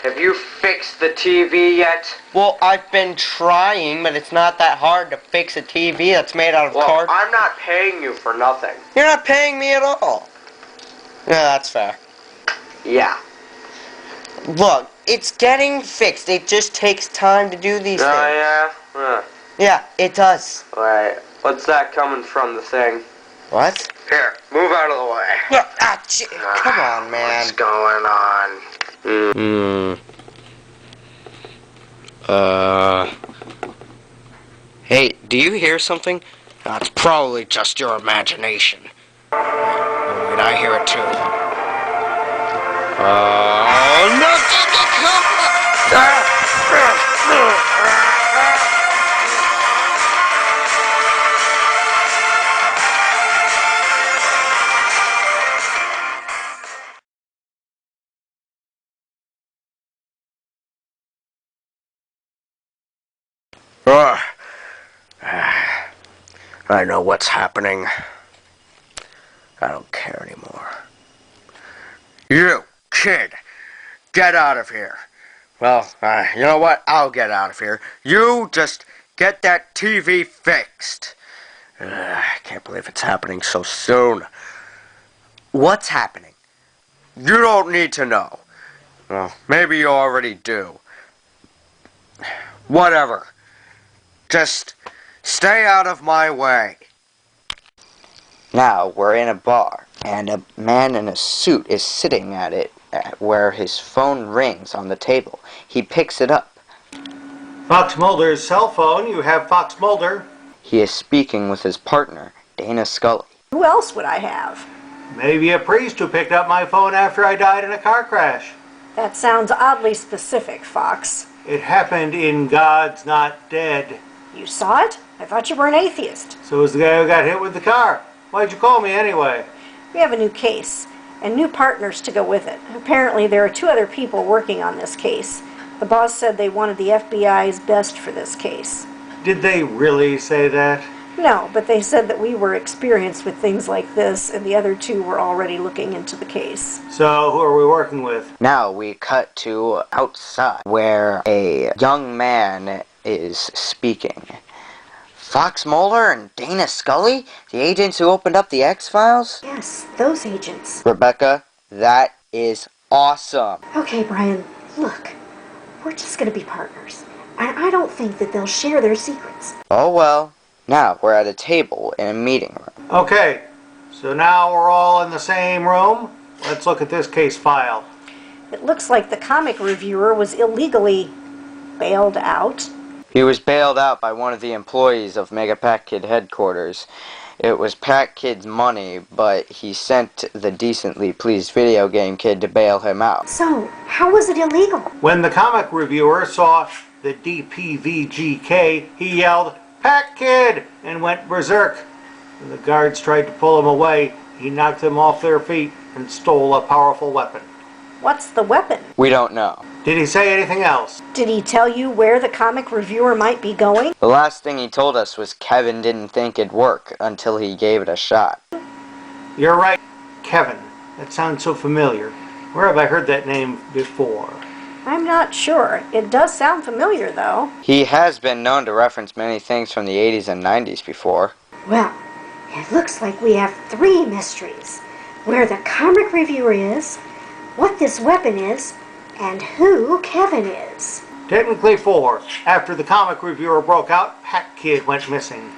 Have you fixed the TV yet? Well, I've been trying, but it's not that hard to fix a TV that's made out of cardboard. I'm not paying you for nothing. You're not paying me at all. Yeah, that's fair. Yeah. Look, it's getting fixed. It just takes time to do these things. Oh, yeah? Yeah, it does. Wait, what's that coming from the thing? What? Here, move out of the way. Come on, man. What's going on? Hey, do you hear something? That's probably just your imagination. Oh, wait, I hear it too. Oh, no! I know what's happening. I don't care anymore. You, kid, get out of here. Well, you know what? I'll get out of here. You just get that TV fixed. I can't believe it's happening so soon. What's happening? You don't need to know. Well, maybe you already do. Whatever. Just stay out of my way. Now we're in a bar, and a man in a suit is sitting at it where his phone rings on the table. He picks it up. Fox Mulder's cell phone. You have Fox Mulder. He is speaking with his partner, Dana Scully. Who else would I have? Maybe a priest who picked up my phone after I died in a car crash. That sounds oddly specific, Fox. It happened in God's Not Dead. You saw it? I thought you were an atheist. So was the guy who got hit with the car. Why'd you call me anyway? We have a new case, and new partners to go with it. Apparently there are 2 other people working on this case. The boss said they wanted the FBI's best for this case. Did they really say that? No, but they said that we were experienced with things like this, and the other 2 were already looking into the case. So who are we working with? Now we cut to outside, where a young man is speaking. Fox Mulder and Dana Scully? The agents who opened up the X-Files? Yes, those agents. Rebecca, that is awesome. Okay, Brian, look. We're just going to be partners. I don't think that they'll share their secrets. Oh well. Now we're at a table in a meeting room. Okay, so now we're all in the same room. Let's look at this case file. It looks like the comic reviewer was illegally bailed out. He was bailed out by one of the employees of MegaPacKid headquarters. It was PacKid's money, but he sent the decently pleased video game kid to bail him out. So, how was it illegal? When the comic reviewer saw the DPVGK, he yelled, "PacKid!" and went berserk. When the guards tried to pull him away, he knocked them off their feet and stole a powerful weapon. What's the weapon? We don't know. Did he say anything else? Did he tell you where the comic reviewer might be going? The last thing he told us was Kevin didn't think it'd work until he gave it a shot. You're right, Kevin. That sounds so familiar. Where have I heard that name before? I'm not sure. It does sound familiar, though. He has been known to reference many things from the 80s and 90s before. Well, it looks like we have 3 mysteries. Where the comic reviewer is, what this weapon is, and who Kevin is. Technically 4. After the comic reviewer broke out, PacKid went missing.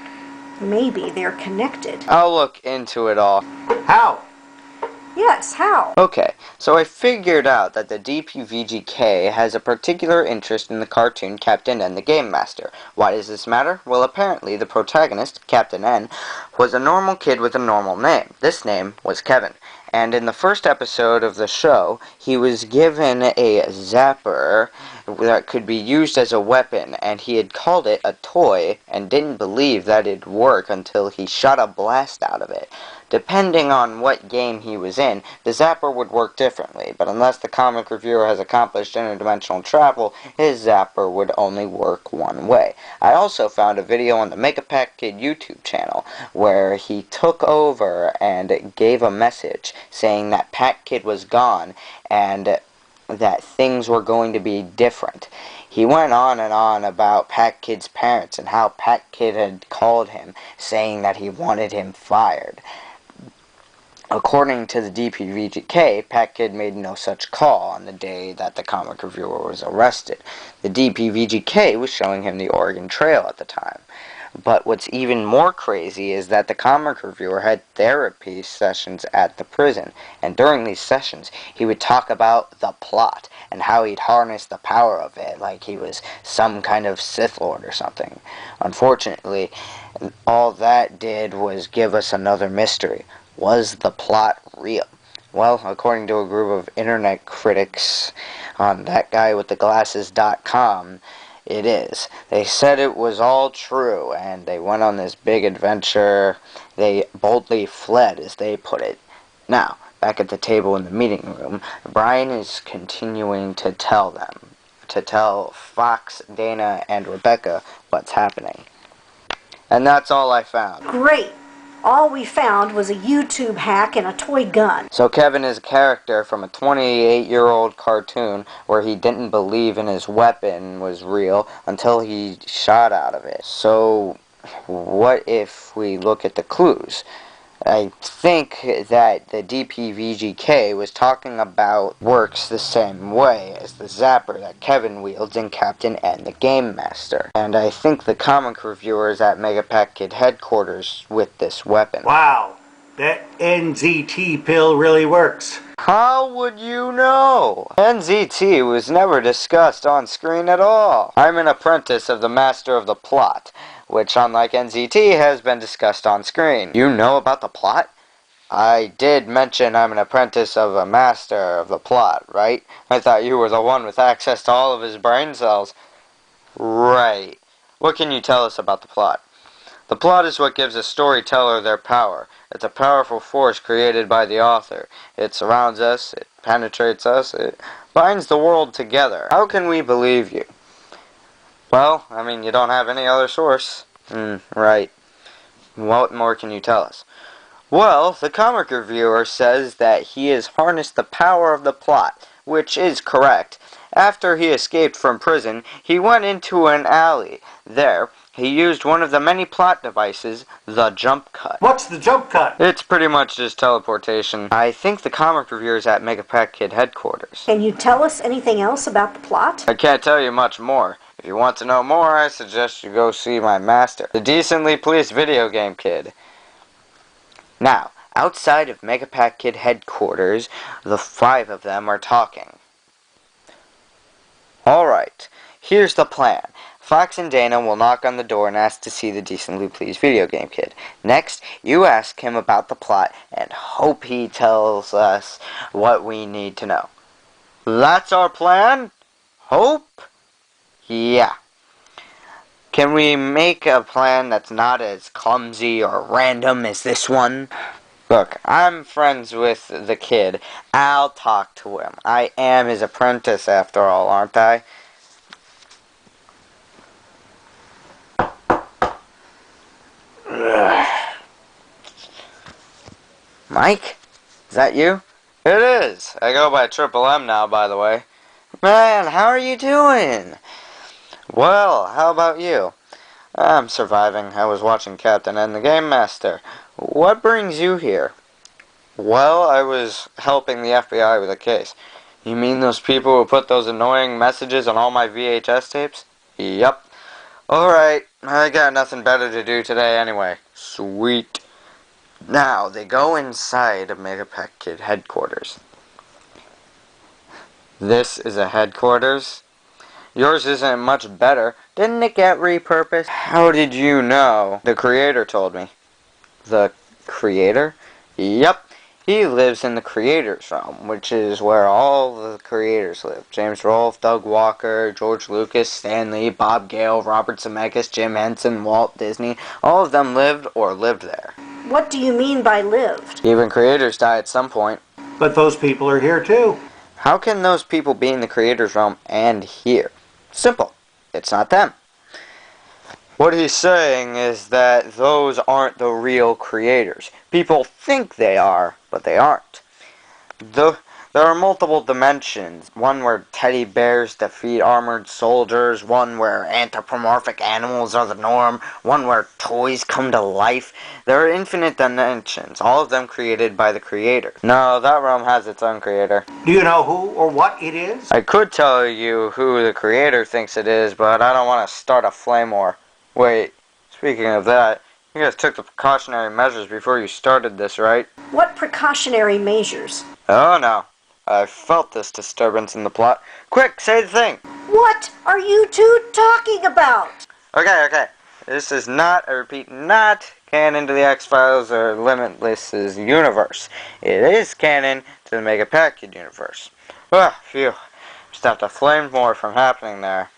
Maybe they're connected. I'll look into it all. How? Yes, how? Okay, so I figured out that the DPVGK has a particular interest in the cartoon Captain N the Game Master. Why does this matter? Well, apparently the protagonist, Captain N, was a normal kid with a normal name. This name was Kevin. And in the first episode of the show, he was given a zapper that could be used as a weapon, and he had called it a toy and didn't believe that it'd work until he shot a blast out of it. Depending on what game he was in, the zapper would work differently, but unless the comic reviewer has accomplished interdimensional travel, his zapper would only work one way. I also found a video on the MegaPacKid YouTube channel where he took over and gave a message saying that PacKid was gone and that things were going to be different. He went on and on about PacKid's parents and how PacKid had called him saying that he wanted him fired. According to the DPVGK, PacKid made no such call on the day that the comic reviewer was arrested. The DPVGK was showing him the Oregon Trail at the time. But what's even more crazy is that the comic reviewer had therapy sessions at the prison, and during these sessions, he would talk about the plot and how he'd harness the power of it like he was some kind of Sith Lord or something. Unfortunately, all that did was give us another mystery. Was the plot real? Well, according to a group of internet critics on thatguywiththeglasses.com, it is. They said it was all true, and they went on this big adventure. They boldly fled, as they put it. Now, back at the table in the meeting room, Brian is continuing to tell Fox, Dana, and Rebecca what's happening. And that's all I found. Great. All we found was a YouTube hack and a toy gun. So Kevin is a character from a 28-year-old cartoon where he didn't believe in his weapon was real until he shot out of it. So what if we look at the clues? I think that the DPVGK was talking about works the same way as the zapper that Kevin wields in Captain N the Game Master. And I think the comic reviewers at MegaPacKid headquarters with this weapon. Wow, that NZT pill really works. How would you know? NZT was never discussed on screen at all. I'm an apprentice of the Master of the Plot, which, unlike NZT, has been discussed on screen. You know about the plot? I did mention I'm an apprentice of a Master of the Plot, right? I thought you were the one with access to all of his brain cells. Right. What can you tell us about the plot? The plot is what gives a storyteller their power. It's a powerful force created by the author. It surrounds us, it penetrates us, it binds the world together. How can we believe you? Well, I mean, you don't have any other source. Right. What more can you tell us? Well, the comic reviewer says that he has harnessed the power of the plot, which is correct. After he escaped from prison, he went into an alley. There, he used one of the many plot devices, the jump cut. What's the jump cut? It's pretty much just teleportation. I think the comic reviewer is at MegaPacKid headquarters. Can you tell us anything else about the plot? I can't tell you much more. If you want to know more, I suggest you go see my master, the Decently Pleased Video Game Kid. Now, outside of MegaPacKid headquarters, the 5 of them are talking. Alright, here's the plan. Fox and Dana will knock on the door and ask to see the Decently Pleased Video Game Kid. Next, you ask him about the plot and hope he tells us what we need to know. That's our plan? Hope? Yeah. Can we make a plan that's not as clumsy or random as this one? Look, I'm friends with the kid. I'll talk to him. I am his apprentice after all, aren't I? Mike? Is that you? It is. I go by Triple M now, by the way. Man, how are you doing? Well, how about you? I'm surviving. I was watching Captain N the Game Master. What brings you here? Well, I was helping the FBI with a case. You mean those people who put those annoying messages on all my VHS tapes? Yep. Alright, I got nothing better to do today anyway. Sweet. Now, they go inside of MegaPacKid headquarters. This is a headquarters? Yours isn't much better. Didn't it get repurposed? How did you know? The creator told me. The creator? Yep. He lives in the creators realm, which is where all the creators live. James Rolfe, Doug Walker, George Lucas, Stan Lee, Bob Gale, Robert Zemeckis, Jim Henson, Walt Disney. All of them lived or lived there. What do you mean by lived? Even creators die at some point. But those people are here too. How can those people be in the creators realm and here? Simple. It's not them. What he's saying is that those aren't the real creators. People think they are, but they aren't. There are multiple dimensions. One where teddy bears defeat armored soldiers, one where anthropomorphic animals are the norm, one where toys come to life. There are infinite dimensions, all of them created by the creator. No, that realm has its own creator. Do you know who or what it is? I could tell you who the creator thinks it is, but I don't want to start a flame war. Wait, speaking of that, you guys took the precautionary measures before you started this, right? What precautionary measures? Oh no. I felt this disturbance in the plot. Quick, say the thing! What are you two talking about? Okay. This is not, I repeat, not canon to the X-Files or Limitless's universe. It is canon to the MegaPacKid universe. Phew. Stopped a flame more from happening there.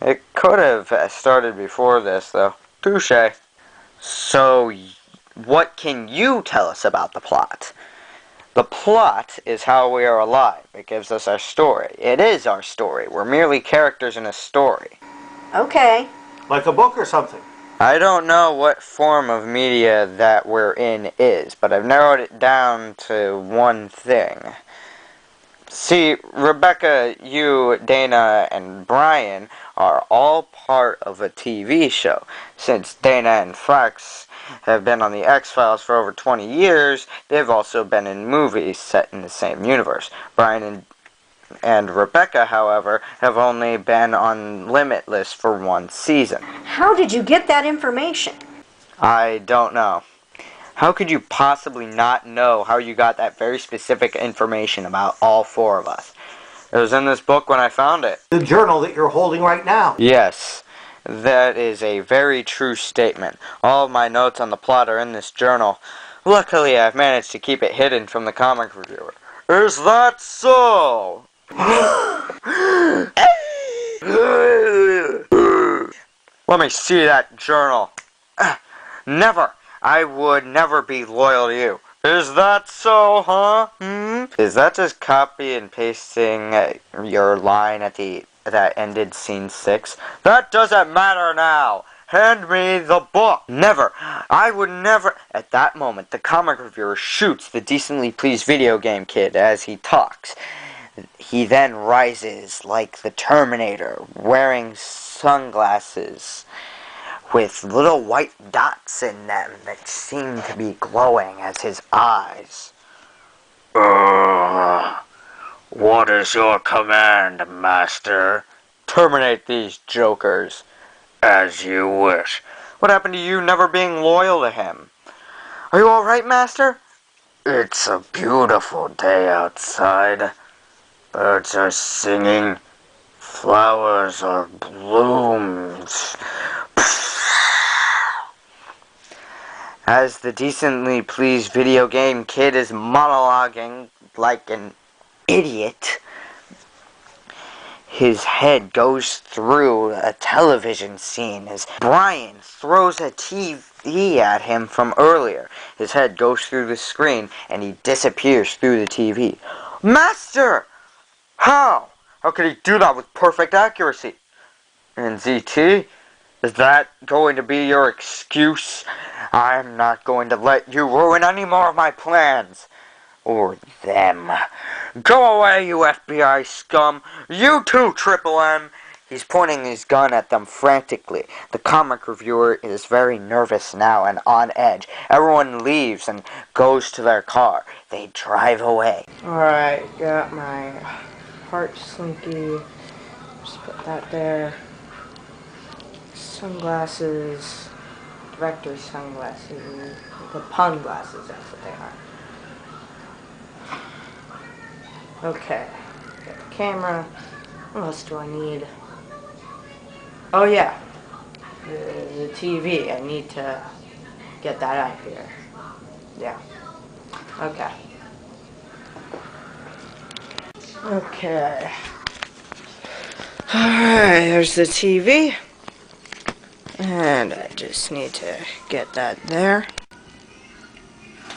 It could have started before this, though. Touché. So, what can you tell us about the plot? The plot is how we are alive. It gives us our story. It is our story. We're merely characters in a story. Okay. Like a book or something? I don't know what form of media that we're in is, but I've narrowed it down to one thing. See, Rebecca, you, Dana, and Brian are all part of a TV show. Since Dana and Flex have been on the X-Files for over 20 years, they've also been in movies set in the same universe. Brian and Rebecca, however, have only been on Limitless for one season. How did you get that information? I don't know. How could you possibly not know how you got that very specific information about all four of us? It was in this book when I found it. The journal that you're holding right now. Yes, that is a very true statement. All of my notes on the plot are in this journal. Luckily, I've managed to keep it hidden from the comic reviewer. Is that so? Let me see that journal. Never. I would never be loyal to you. Is that so, huh? Is that just copy and pasting your line at that ended scene 6? That doesn't matter now. Hand me the book. Never. I would never. At that moment, the comic reviewer shoots the decently pleased video game kid as he talks. He then rises like the Terminator, wearing sunglasses with little white dots in them that seem to be glowing as his eyes. What is your command, Master? Terminate these jokers. As you wish. What happened to you never being loyal to him? Are you alright, Master? It's a beautiful day outside. Birds are singing. Flowers are blooms. As the decently pleased video game kid is monologuing like an idiot, his head goes through a television scene as Brian throws a TV at him from earlier. His head goes through the screen and he disappears through the TV. Master! How? How could he do that with perfect accuracy? And ZT? Is that going to be your excuse? I'm not going to let you ruin any more of my plans. Or them. Go away, you FBI scum. You too, Triple M. He's pointing his gun at them frantically. The comic reviewer is very nervous now and on edge. Everyone leaves and goes to their car. They drive away. Alright, got my heart slinky. Just put that there. Sunglasses. Director's sunglasses. The pun glasses, that's what they are. Okay. Got the camera. What else do I need? Oh yeah. The TV. I need to get that out here. Yeah. Okay. Okay. Alright, there's the TV. And I just need to get that there.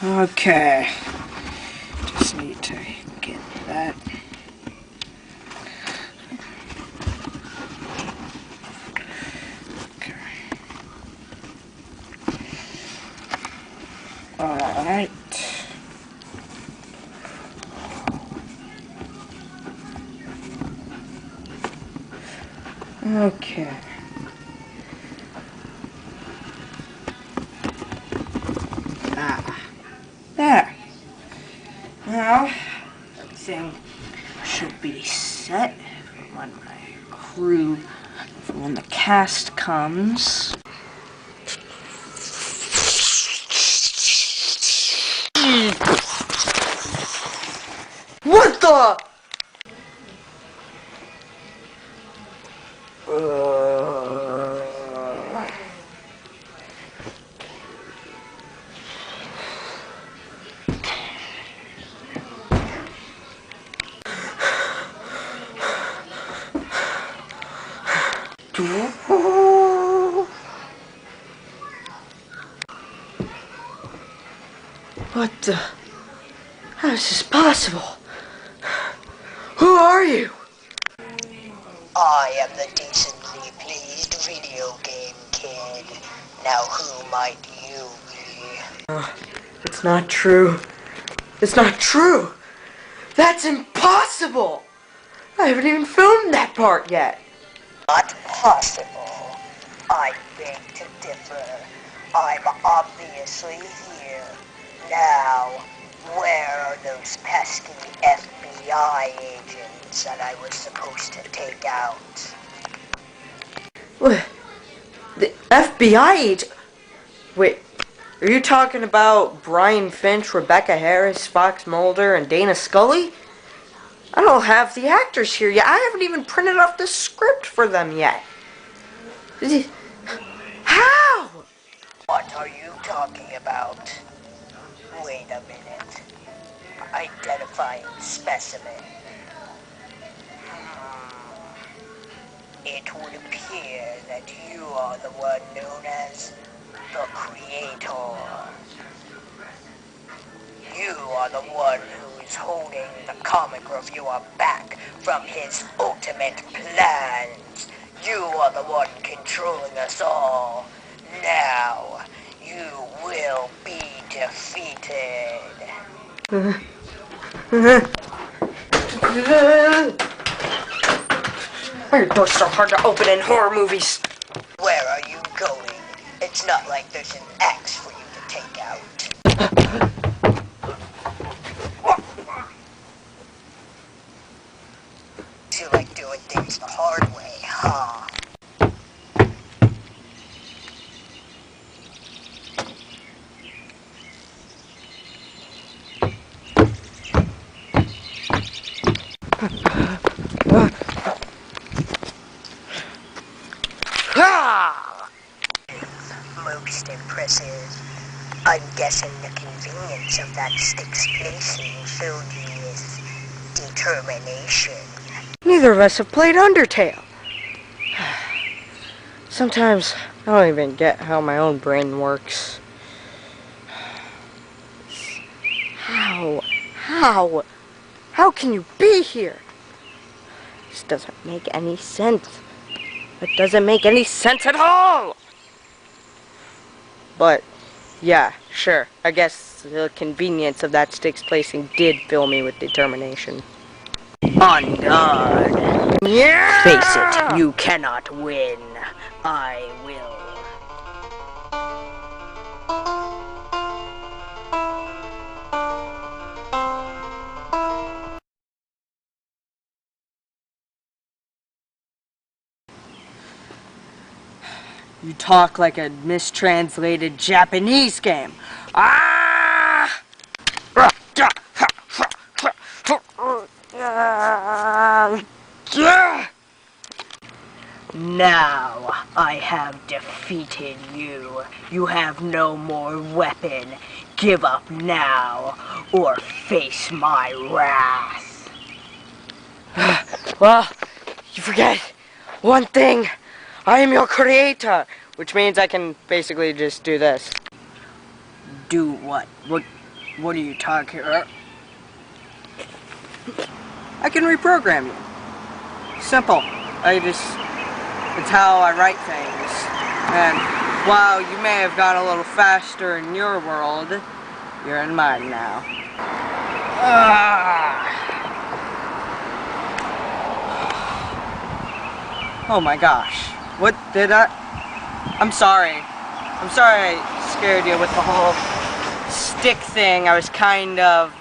Okay. Just need to get that. Okay. Alright. Okay. There. Now, everything should be set for when my crew, for when the cast comes. What the? What the? How is this possible? Who are you? I am the decently pleased video game kid. Now who might you be? It's not true. It's not true. That's impossible. I haven't even filmed that part yet. Not possible. I beg to differ. I'm obviously here. Now, where are those pesky FBI agents that I was supposed to take out? What? The FBI agent? Wait, are you talking about Brian Finch, Rebecca Harris, Fox Mulder, and Dana Scully? I don't have the actors here yet. I haven't even printed off the script for them yet. How? What are you talking about? Wait a minute. Identifying specimen. It would appear that you are the one known as the Creator. You are the one who is holding the comic reviewer back from his ultimate plans. You are the one controlling us all. Now, you will be defeated. Why are doors so hard to open in horror movies? Where are you going? It's not like there's an axe for you to take out. You like doing things the hard way, huh? Most impressive. I'm guessing the convenience of that stick's placing filled you with determination. Neither of us have played Undertale. Sometimes I don't even get how my own brain works. How can you be here? This doesn't make any sense. It doesn't make any sense at all! But, yeah, sure. I guess the convenience of that stick's placing did fill me with determination. On guard. Yeah! Face it, you cannot win. I will. You talk like a mistranslated Japanese game. Ah! Now I have defeated you. You have no more weapon. Give up now, or face my wrath. Well, you forget one thing. I am your creator, which means I can basically just do this. Do what? What are you talking about? I can reprogram you. Simple. It's how I write things. And while you may have gone a little faster in your world, you're in mine now. Oh my gosh. What did I... I'm sorry. I'm sorry I scared you with the whole stick thing. I was kind of,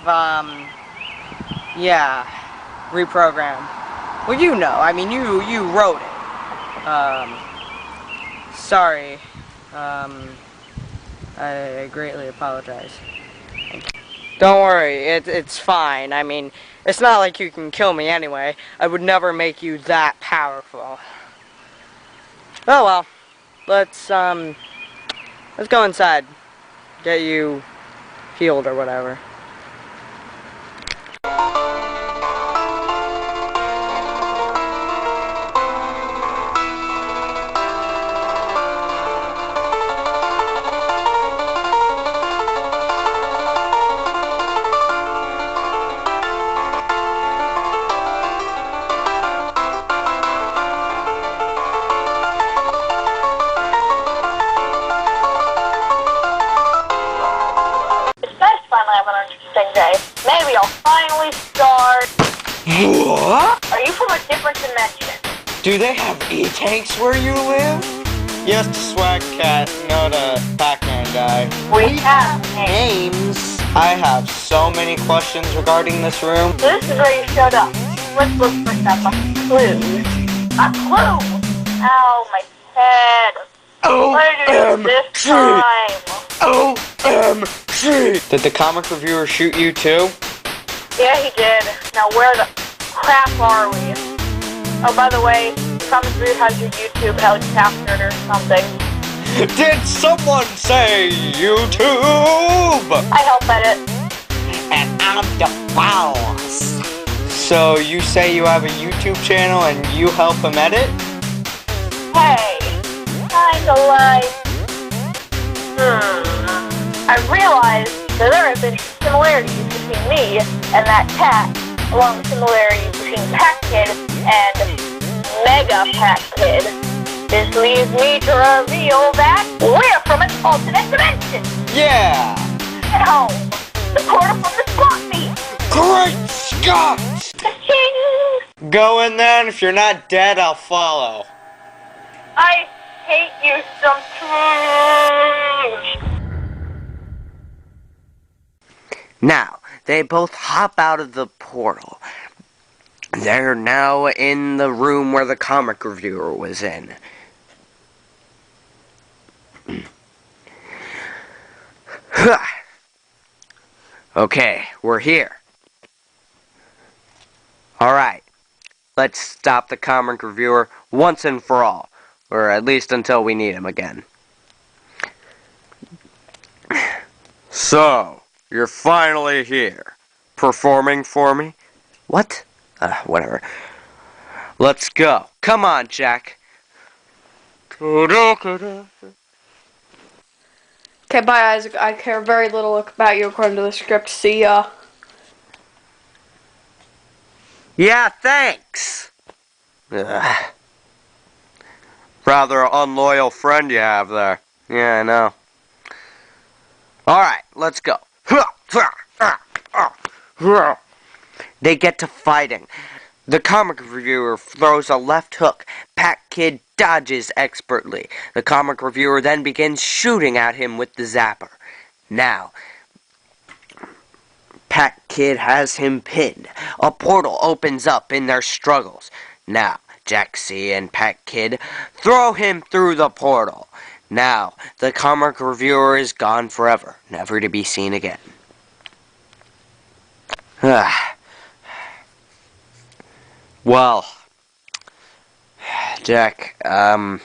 yeah, reprogrammed. Well, you know, I mean, you wrote it. Sorry. I greatly apologize. Don't worry, it's fine. I mean, it's not like you can kill me anyway. I would never make you that powerful. Oh well. Let's go inside. Get you healed or whatever. Maybe I'll finally start. What? Are you from a different dimension? Do they have E-tanks where you live? Yes to Swag Cat, no to Pac-Man guy. We have Names? I have so many questions regarding this room. This is where you showed up. Let's look for some clues. A clue? Ow, my head. What this time? OMG! Did the comic reviewer shoot you too? Yeah, he did. Now where the crap are we? Oh, by the way, Comic Review has your YouTube held captured or something. Did someone say YouTube? I help edit. And I'm the boss. So you say you have a YouTube channel and you help him edit? Hey, kinda like... I realized that there have been similarities between me and that cat, along with similarities between PackKid and MegaPacKid. This leads me to reveal that we're from an alternate dimension! Yeah! At home! The portal from the swamp meet! Great Scott! Ka-ching! Go in there, and if you're not dead, I'll follow. I hate you sometimes! Now, they both hop out of the portal. They're now in the room where the comic reviewer was in. Okay, we're here. Alright, let's stop the comic reviewer once and for all. Or at least until we need him again. So... you're finally here. Performing for me? What? Whatever. Let's go. Come on, Jack. Okay, bye, Isaac. I care very little about you according to the script. See ya. Yeah, thanks. Ugh. Rather unloyal friend you have there. Yeah, I know. Alright, let's go. They get to fighting. The comic reviewer throws a left hook. PackKid dodges expertly. The comic reviewer then begins shooting at him with the zapper. Now, PackKid has him pinned. A portal opens up in their struggles. Now, Jaxie and PackKid throw him through the portal. Now, the comic reviewer is gone forever, never to be seen again. Well, Jack, I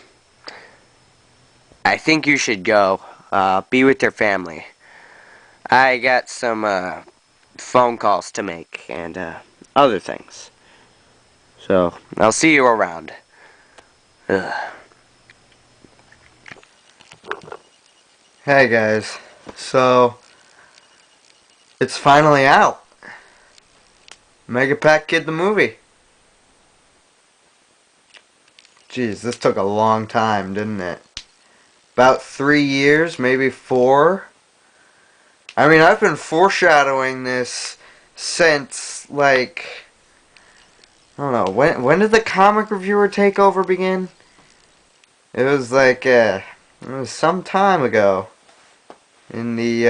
think you should go, be with your family. I got some, phone calls to make, and, other things. So, I'll see you around. Hey guys, so it's finally out. MegaPacKid the movie. Jeez, this took a long time, didn't it? About 3 years, maybe 4. I mean, I've been foreshadowing this since, like, don't know, when did the comic reviewer takeover begin? It was like, it was some time ago. In the,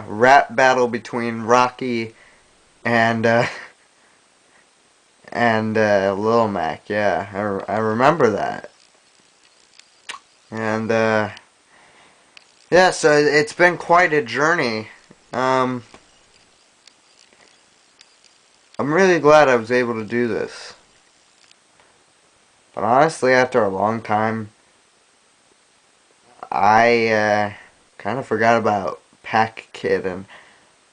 rap battle between Rocky and, Lil Mac. Yeah, I remember that. And, yeah, so it's been quite a journey. I'm really glad I was able to do this. But honestly, after a long time, I kind of forgot about Pack Kid and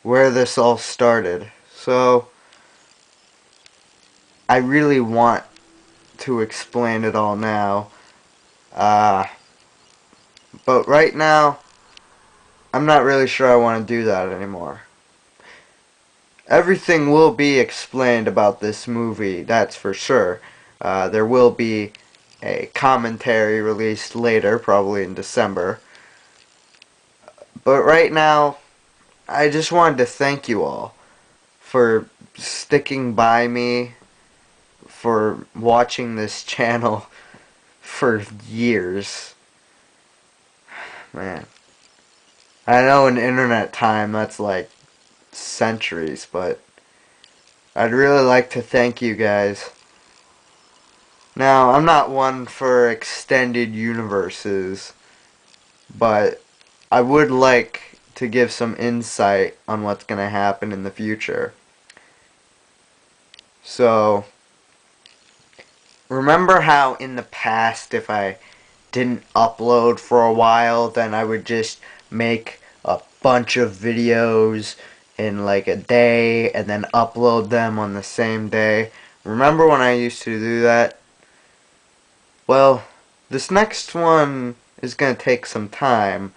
where this all started. So, I really want to explain it all now. But right now, I'm not really sure I want to do that anymore. Everything will be explained about this movie, that's for sure. There will be a commentary released later, probably in December. But right now, I just wanted to thank you all for sticking by me, for watching this channel for years. Man. I know in internet time that's like centuries, but I'd really like to thank you guys. Now, I'm not one for extended universes, but I would like to give some insight on what's going to happen in the future. So, remember how in the past if I didn't upload for a while, then I would just make a bunch of videos in like a day and then upload them on the same day? Remember when I used to do that? Well, this next one is going to take some time,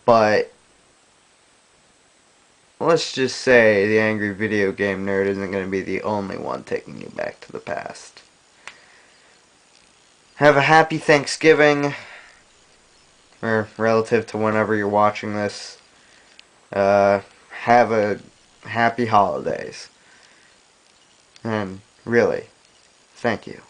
but let's just say the Angry Video Game Nerd isn't going to be the only one taking you back to the past. Have a happy Thanksgiving, or relative to whenever you're watching this. Have a happy holidays. And really, thank you.